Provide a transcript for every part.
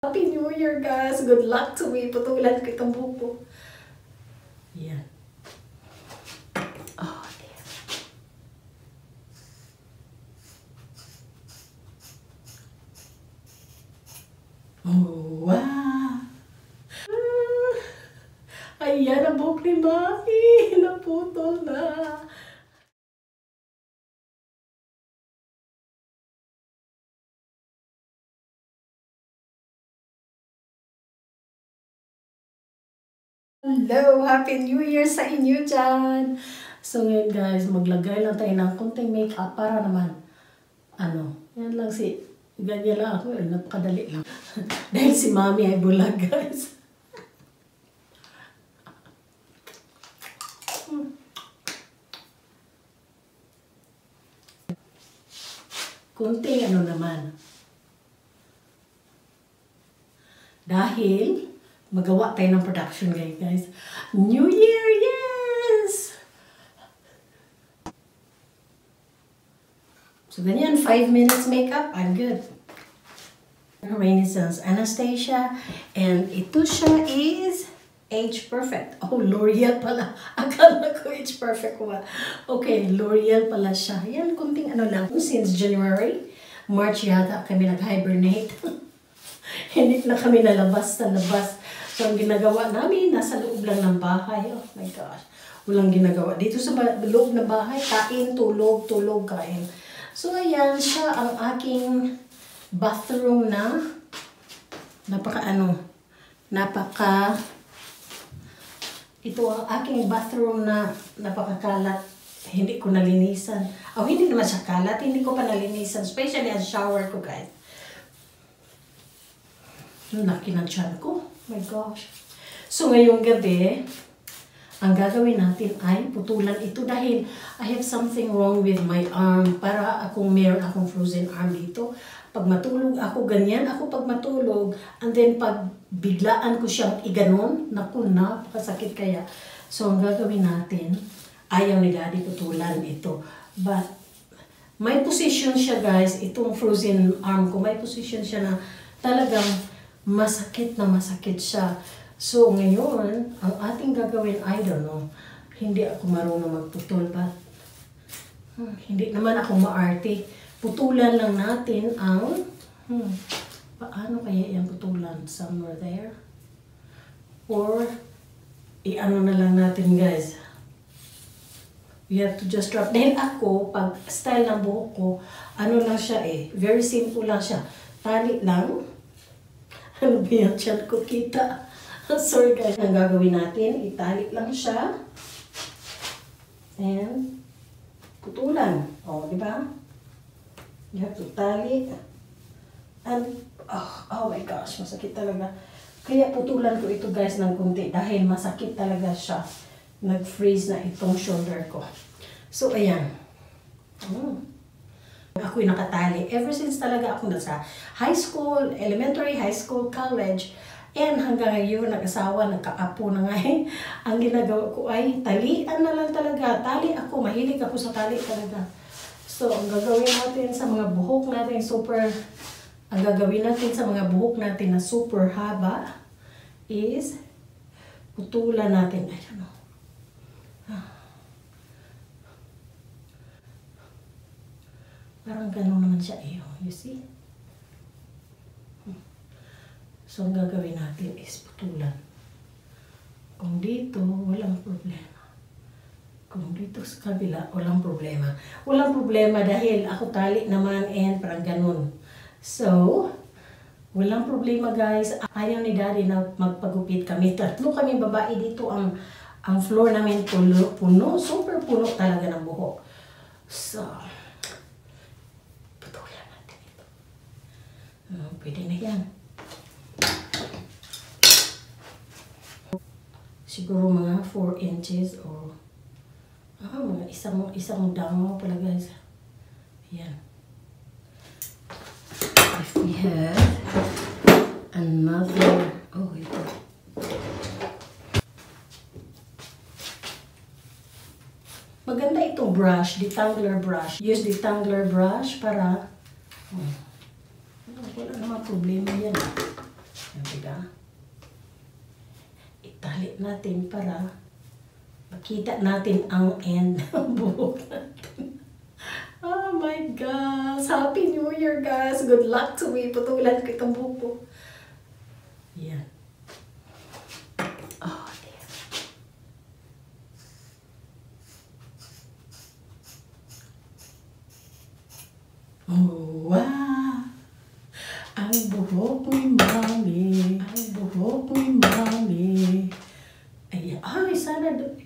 Happy New Year, guys! Good luck to me. Putulan ko itong buko. Yan. Oh, dear. Oh, wow! Ayan ang buhok ni Mami. Naputol na. Hello! Happy New Year sa inyo dyan! So ngayon guys, maglagay lang tayo ng konting makeup para naman, yan lang ganyan lang ako, napakadali lang. Dahil si Mami ay bulag guys. Konting naman. Dahil, magawa tayo ng production guys. New Year, yes! So ganyan, 5 minutes makeup, I'm good. Renaissance Anastasia, and ito siya is Age Perfect. Oh, L'Oreal pala. Akala ko Age Perfect ko. Okay, L'Oreal pala siya. Yan, kunting lang. Since January, March yata kami nag-hibernate. Hindi na kami nalabas sa labas. So, ang ginagawa namin, nasa loob lang ng bahay. Oh my gosh. Walang ginagawa. Dito sa loob ng bahay, kain, tulog, kain. So, ayan siya ang aking bathroom na ito ang aking bathroom na napakakalat. Hindi ko nalinisan. Hindi naman siya kalat. Hindi ko pa nalinisan. Especially ang shower ko, guys. Ang laki ng tiyan ko. Oh my gosh. So, ngayong gabi, ang gagawin natin ay putulan ito dahil I have something wrong with my arm. Para meron akong frozen arm dito. Pag matulog ako, ganyan ako pag matulog. And then pag biglaan ko siyang iganon, naku na, pakasakit kaya. So ang gagawin natin, ayaw ni Daddy putulan ito. But may position siya guys, itong frozen arm ko, may position siya na talagang masakit siya. So ngayon, ang ating gagawin, I don't know, hindi ako marunong magputol, but hindi naman ako maarte. Putulan lang natin ang, paano kaya yung putulan? Somewhere there? Or, na lang natin guys. We have to just drop. Dahil ako, pag style ng buhok ko, lang siya very simple lang siya. Tali lang. Ano ba yan? Tiyan ko kita. Sorry guys. Ang gagawin natin, itali lang siya. And, putulan. O, di ba? You have to tali. And, oh my gosh, masakit talaga. Kaya putulan ko ito guys ng kunti dahil masakit talaga siya. Nag-freeze na itong shoulder ko. So, ayan. Ako'y nakatali. Ever since talaga ako nasa high school, elementary, high school, college, and hanggang ngayon, nag-asawa, nagkaapo na nga Ang ginagawa ko ay talian na lang talaga. Tali ako, mahilig ako sa tali talaga. So, ang gagawin natin sa mga buhok natin na super haba is putulan natin. I don't know. Parang gano'n naman siya you see? So, ang gagawin natin is putulan. Kung dito, walang problema. Kung dito sa kabila, walang problema. Walang problema dahil ako tali naman and parang ganun. So, walang problema guys. Ayaw ni Daddy na magpagupit kami. Tatlo kami babae dito. Ang floor namin puno. Super puno talaga ng buhok. So, putulan natin ito. Pwede na yan. Siguro mga 4 inches or mga isang dango pala guys. Ayan. If we have another, ito. Maganda itong brush, detangler brush. Use detangler brush para, wala naman problema yan. natin para makita natin ang end ng buhok natin. Oh my gosh! Happy New Year, guys! Good luck to me! Putulan ko itong buhok ko. Yan. Oh, dear. Oh, wow! Ang buhok ni Mami. Ang buhok ni Mami. Ayan. Ay, sana doon.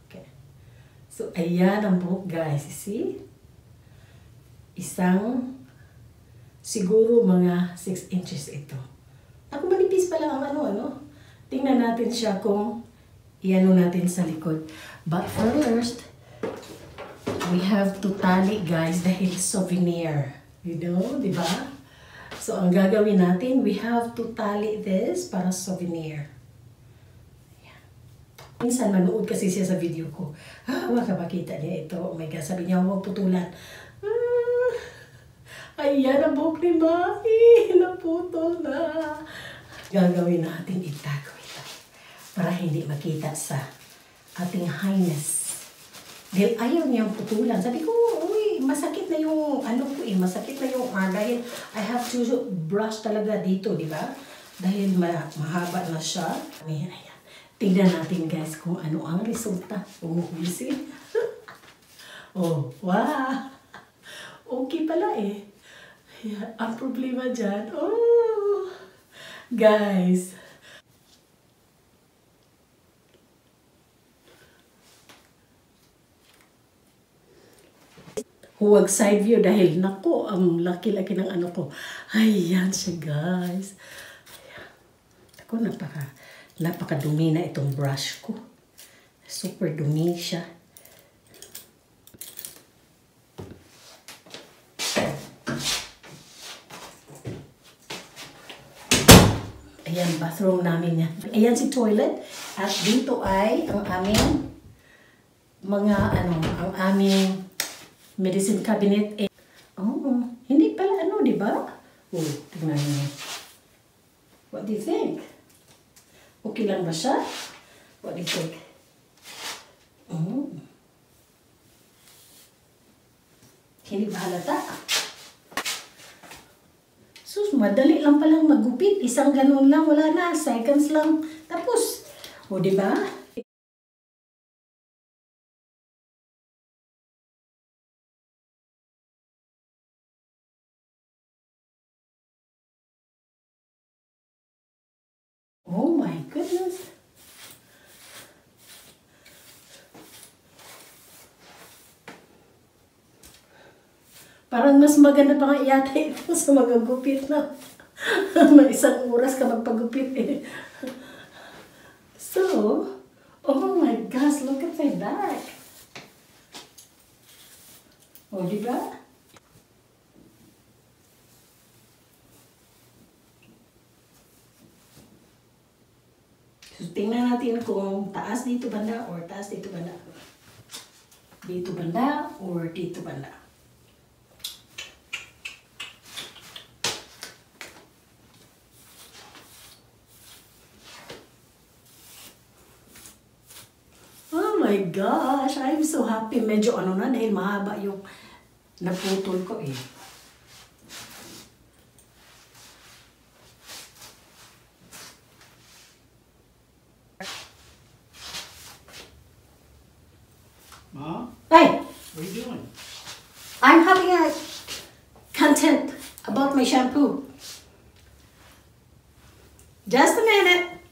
Okay. So, ayan ang buhok, guys. See? Siguro mga 6 inches ito. Ako manipis pa lang ang ano. Tingnan natin siya kung iano natin sa likod. But first, we have to tali, guys, dahil souvenir. You know, di ba? So, ang gagawin natin, we have to tali this para souvenir. Ayan. Minsan, manood kasi siya sa video ko. Baka makita niya ito. Oh my God, sabi niya, huwag putulan. Ayan, ang buhok ni Mami. Naputol na. Gagawin natin, itago ito. Para hindi makita sa ating highness. Dahil ayaw niyang putulan. Sabi ko, uy, masakit na yung, masakit na yung dahil I have to brush talaga dito, di ba? Dahil mahaba na siya. Ayan. Tignan natin, guys, kung ano ang resulta. Oh, you see? Oh, wow! Okay pala eh. Ayan, ang problema dyan. Oh! Guys. Huwag side view dahil nako, ang laki-laki ng ano ko. Ayan siya, guys. Ayan. Ako, napakadumi na itong brush ko. Super dumi siya. Ayan, bathroom namin yan. Ayan si toilet. At dito ay ang aming ang aming medicine cabinet. Oh, hindi pala di ba? Oh, tingnan niyo. What do you think? Okay lang ba siya? What do you think? Oh. Hindi ba halata? Sus, madali lang palang magupit. Isang ganun lang, wala na. Seconds lang. Tapos, o diba? Oh my goodness. Parang mas maganda pa nga yata ito sa magagupit na. May isang oras ka magpagupit eh. So, oh my gosh, look at my back. O, diba? So, tingnan natin kung taas dito banda or taas dito banda. Dito banda or dito banda. Oh my gosh, I'm so happy. Medyo na dahil mahaba yung naputol ko eh. Mom? Hey! What are you doing? I'm having a content about my shampoo. Just a minute.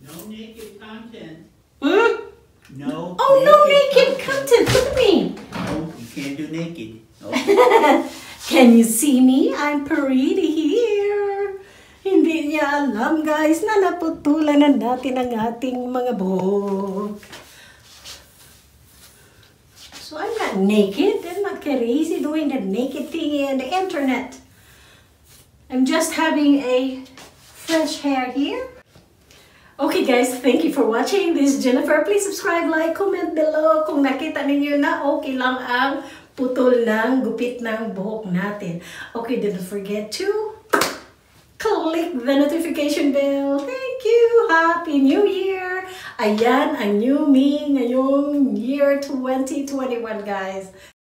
No naked content. Hmm? No. Oh, no naked content. Look at me. No, you can't do naked. Okay. Can you see me? I'm pretty here. Hindi niya alam, guys, na naputulan na natin ang ating mga buhok. So I'm not naked. I'm not crazy doing the naked thing in the internet. I'm just having a fresh hair here. Okay guys, thank you for watching. This is Jennifer. Please subscribe, like, comment below kung nakita ninyo na okay lang ang putol ng gupit ng buhok natin. Okay, don't forget to click the notification bell. Thank you. Happy New Year. ayan ang new me ngayong year 2021, guys.